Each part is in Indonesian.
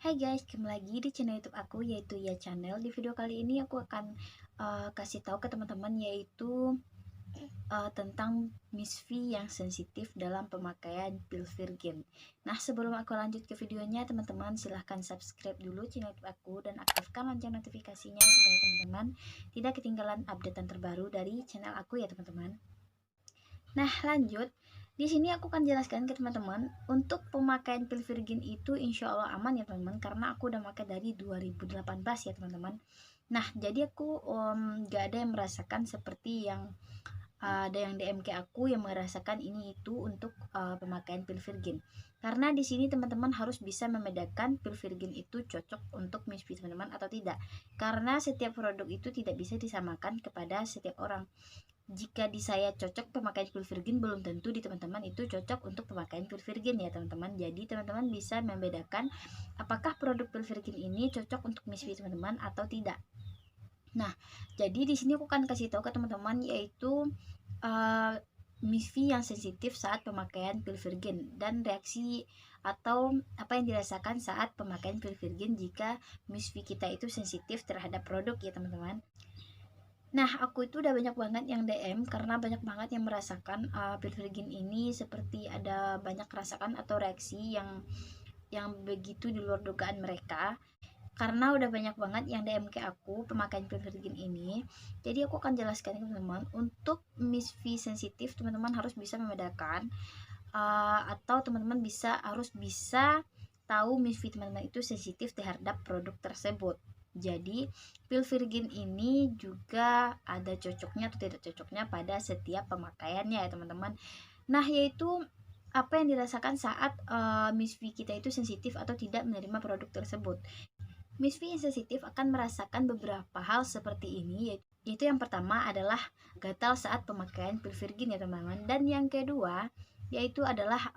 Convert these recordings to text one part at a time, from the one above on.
Hai guys, kembali lagi di channel YouTube aku yaitu Ya Channel. Di video kali ini aku akan kasih tahu ke teman-teman yaitu tentang Miss V yang sensitif dalam pemakaian pil Virgin. Nah, sebelum aku lanjut ke videonya, teman-teman silahkan subscribe dulu channel YouTube aku dan aktifkan lonceng notifikasinya supaya teman-teman tidak ketinggalan updatean terbaru dari channel aku ya teman-teman. Nah, lanjut. Di sini aku akan jelaskan ke teman-teman untuk pemakaian pil Virgin itu insya Allah aman ya teman-teman, karena aku udah pakai dari 2018 ya teman-teman. Nah, jadi aku gak ada yang merasakan seperti yang ada yang DM ke aku yang merasakan ini itu untuk pemakaian pil Virgin. Karena di sini teman-teman harus bisa membedakan pil Virgin itu cocok untuk Miss V teman-teman atau tidak. Karena setiap produk itu tidak bisa disamakan kepada setiap orang. Jika di saya cocok pemakaian pil Virgin, belum tentu di teman-teman itu cocok untuk pemakaian pil Virgin ya teman-teman. Jadi teman-teman bisa membedakan apakah produk pil Virgin ini cocok untuk Miss V teman-teman atau tidak. Nah, jadi di sini aku akan kasih tahu ke teman-teman yaitu uh, Miss V yang sensitif saat pemakaian pil Virgin dan reaksi atau apa yang dirasakan saat pemakaian pil Virgin jika Miss V kita itu sensitif terhadap produk ya teman-teman. Nah, aku itu udah banyak banget yang DM karena banyak banget yang merasakan pil Virgin ini seperti ada banyak rasakan atau reaksi yang begitu di luar dugaan mereka. Karena udah banyak banget yang DM ke aku pemakaian pil Virgin ini. Jadi aku akan jelaskan ke teman-teman untuk Miss V sensitif, teman-teman harus bisa membedakan atau teman-teman harus bisa tahu Miss V teman-teman itu sensitif terhadap produk tersebut. Jadi pil Virgin ini juga ada cocoknya atau tidak cocoknya pada setiap pemakaiannya ya teman-teman. Nah, yaitu apa yang dirasakan saat Miss V kita itu sensitif atau tidak menerima produk tersebut. Miss V yang sensitif akan merasakan beberapa hal seperti ini, yaitu yang pertama adalah gatal saat pemakaian pil Virgin ya teman-teman, dan yang kedua yaitu adalah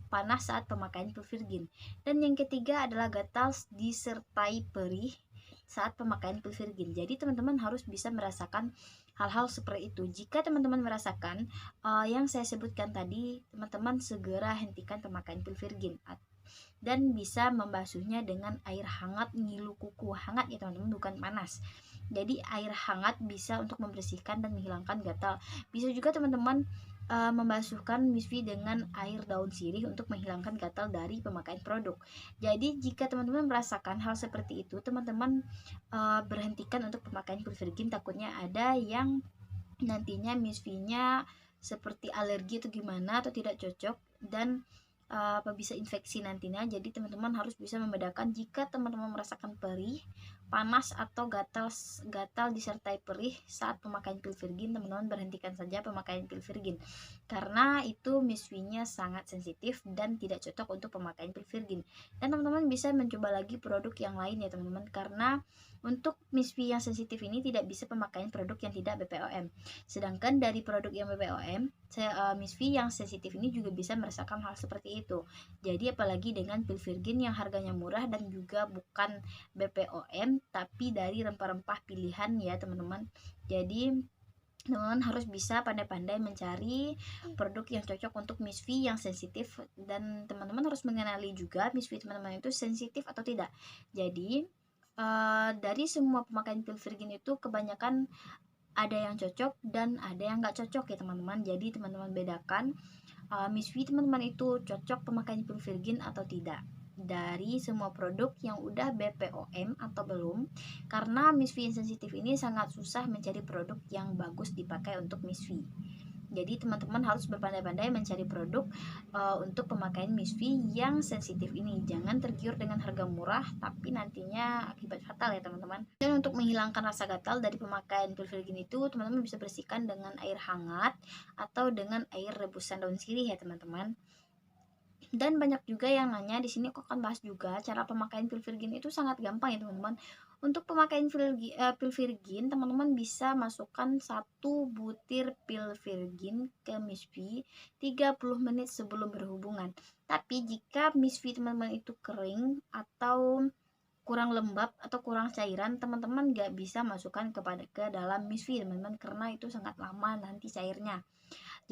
panas saat pemakaian pil Virgin, dan yang ketiga adalah gatal disertai perih saat pemakaian pil Virgin. Jadi teman-teman harus bisa merasakan hal-hal seperti itu. Jika teman-teman merasakan yang saya sebutkan tadi, teman-teman segera hentikan pemakaian pil Virgin dan bisa membasuhnya dengan air hangat, ngilu kuku hangat ya teman-teman, bukan panas. Jadi air hangat bisa untuk membersihkan dan menghilangkan gatal. Bisa juga teman-teman membasuhkan Miss V dengan air daun sirih untuk menghilangkan gatal dari pemakaian produk. Jadi jika teman-teman merasakan hal seperti itu, teman-teman berhentikan untuk pemakaian pil Virgin, takutnya ada yang nantinya Miss V-nya seperti alergi atau gimana atau tidak cocok dan apa bisa infeksi nantinya. Jadi teman-teman harus bisa membedakan jika teman-teman merasakan perih, panas atau gatal disertai perih saat pemakaian pil Virgin, teman-teman berhentikan saja pemakaian pil Virgin karena itu Miss V-nya sangat sensitif dan tidak cocok untuk pemakaian pil Virgin. Dan teman-teman bisa mencoba lagi produk yang lain ya teman-teman, karena untuk Miss V yang sensitif ini tidak bisa pemakaian produk yang tidak BPOM. Sedangkan dari produk yang BPOM, Miss V yang sensitif ini juga bisa merasakan hal seperti itu. Jadi apalagi dengan pil Virgin yang harganya murah dan juga bukan BPOM tapi dari rempah-rempah pilihan ya teman-teman. Jadi teman-teman harus bisa pandai-pandai mencari produk yang cocok untuk Miss V yang sensitif, dan teman-teman harus mengenali juga Miss V teman-teman itu sensitif atau tidak. Jadi dari semua pemakaian pil Virgin itu kebanyakan ada yang cocok dan ada yang nggak cocok ya teman-teman. Jadi teman-teman bedakan Miss V teman-teman itu cocok pemakaian pil Virgin atau tidak dari semua produk yang udah BPOM atau belum, karena Miss V yang sensitif ini sangat susah mencari produk yang bagus dipakai untuk Miss V. Jadi teman-teman harus berpandai-pandai mencari produk untuk pemakaian Miss V yang sensitif ini. Jangan tergiur dengan harga murah tapi nantinya akibat fatal ya teman-teman. Dan untuk menghilangkan rasa gatal dari pemakaian pil Virgin itu, teman-teman bisa bersihkan dengan air hangat atau dengan air rebusan daun sirih ya teman-teman. Dan banyak juga yang nanya, di sini aku akan bahas juga cara pemakaian pil Virgin itu sangat gampang ya teman-teman. Untuk pemakaian pil Virgin, teman-teman bisa masukkan 1 butir pil Virgin ke Miss V 30 menit sebelum berhubungan. Tapi jika Miss V teman-teman itu kering atau kurang lembab atau kurang cairan, teman-teman gak bisa masukkan ke dalam Miss V teman-teman, karena itu sangat lama nanti cairnya.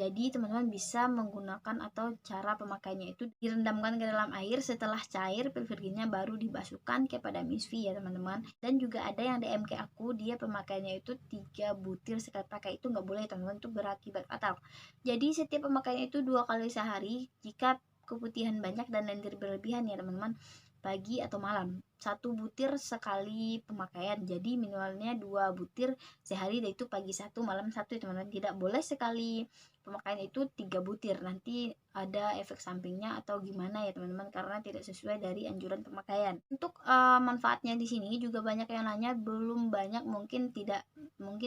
Jadi teman-teman bisa menggunakan atau cara pemakaiannya itu direndamkan ke dalam air, setelah cair pil virginnya baru dibasuhkan kepada Miss V ya teman-teman. Dan juga ada yang DM ke aku, dia pemakaiannya itu 3 butir sekali pakai, itu nggak boleh teman-teman, itu berakibat fatal. Jadi setiap pemakaiannya itu 2 kali sehari jika keputihan banyak dan lendir berlebihan ya teman-teman, pagi atau malam. 1 butir sekali pemakaian, jadi minimalnya 2 butir sehari, yaitu pagi 1 malam 1 ya teman-teman. Tidak boleh sekali pemakaian itu 3 butir, nanti ada efek sampingnya atau gimana ya teman-teman, karena tidak sesuai dari anjuran pemakaian. Untuk manfaatnya di sini juga banyak yang nanya, belum banyak, mungkin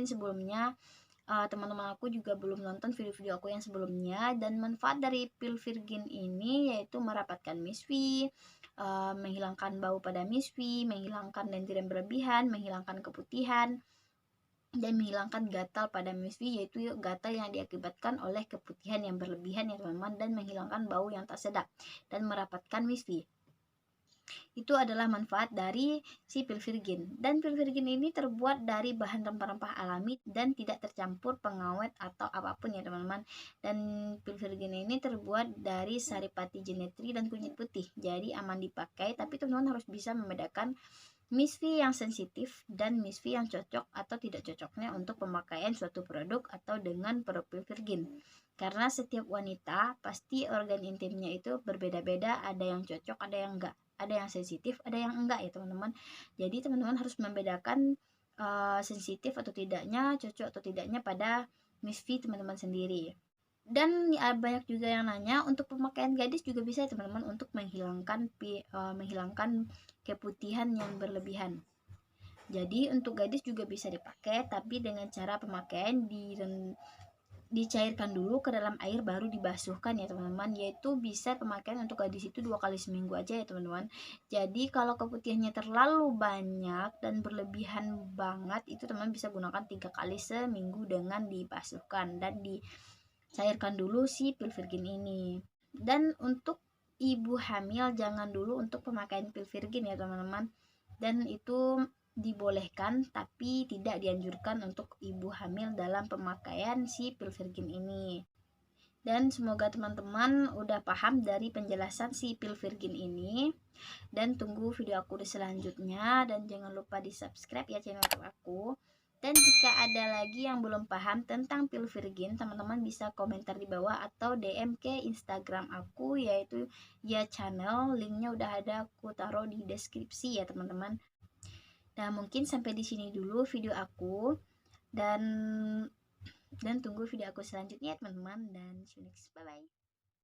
sebelumnya teman-teman aku juga belum nonton video-video aku yang sebelumnya. Dan manfaat dari pil virgin ini yaitu merapatkan misfi, menghilangkan bau pada misfi, menghilangkan lendir yang berlebihan, menghilangkan keputihan, dan menghilangkan gatal pada misfi, yaitu gatal yang diakibatkan oleh keputihan yang berlebihan ya teman-teman, dan menghilangkan bau yang tak sedap, dan merapatkan misfi. Itu adalah manfaat dari si pil virgin. Dan pil virgin ini terbuat dari bahan rempah-rempah alami dan tidak tercampur pengawet atau apapun ya teman-teman. Dan pil virgin ini terbuat dari saripati genetri dan kunyit putih, jadi aman dipakai. Tapi teman-teman harus bisa membedakan misfi yang sensitif dan misfi yang cocok atau tidak cocoknya untuk pemakaian suatu produk atau dengan pil virgin. Karena setiap wanita pasti organ intimnya itu berbeda-beda, ada yang cocok, ada yang enggak, ada yang sensitif, ada yang enggak ya teman-teman. Jadi teman-teman harus membedakan sensitif atau tidaknya, cocok atau tidaknya pada misfi teman-teman sendiri. Dan banyak juga yang nanya, untuk pemakaian gadis juga bisa teman-teman, untuk menghilangkan keputihan yang berlebihan. Jadi untuk gadis juga bisa dipakai, tapi dengan cara pemakaian dicairkan dulu ke dalam air baru dibasuhkan ya teman-teman. Yaitu bisa pemakaian untuk gadis itu 2 kali seminggu aja ya teman-teman. Jadi kalau keputihannya terlalu banyak dan berlebihan banget, itu teman-teman bisa gunakan 3 kali seminggu dengan dibasuhkan dan dicairkan dulu si pil virgin ini. Dan untuk ibu hamil jangan dulu untuk pemakaian pil virgin ya teman-teman. Dan itu dibolehkan tapi tidak dianjurkan untuk ibu hamil dalam pemakaian si pil virgin ini. Dan semoga teman-teman udah paham dari penjelasan si pil virgin ini. Dan tunggu video aku di selanjutnya, dan jangan lupa di subscribe ya channel aku. Dan jika ada lagi yang belum paham tentang pil virgin, teman-teman bisa komentar di bawah atau DM ke Instagram aku, yaitu ya channel, linknya udah ada aku taruh di deskripsi ya teman-teman. Nah, mungkin sampai di sini dulu video aku, dan tunggu video aku selanjutnya teman-teman, dan see you next. Bye bye.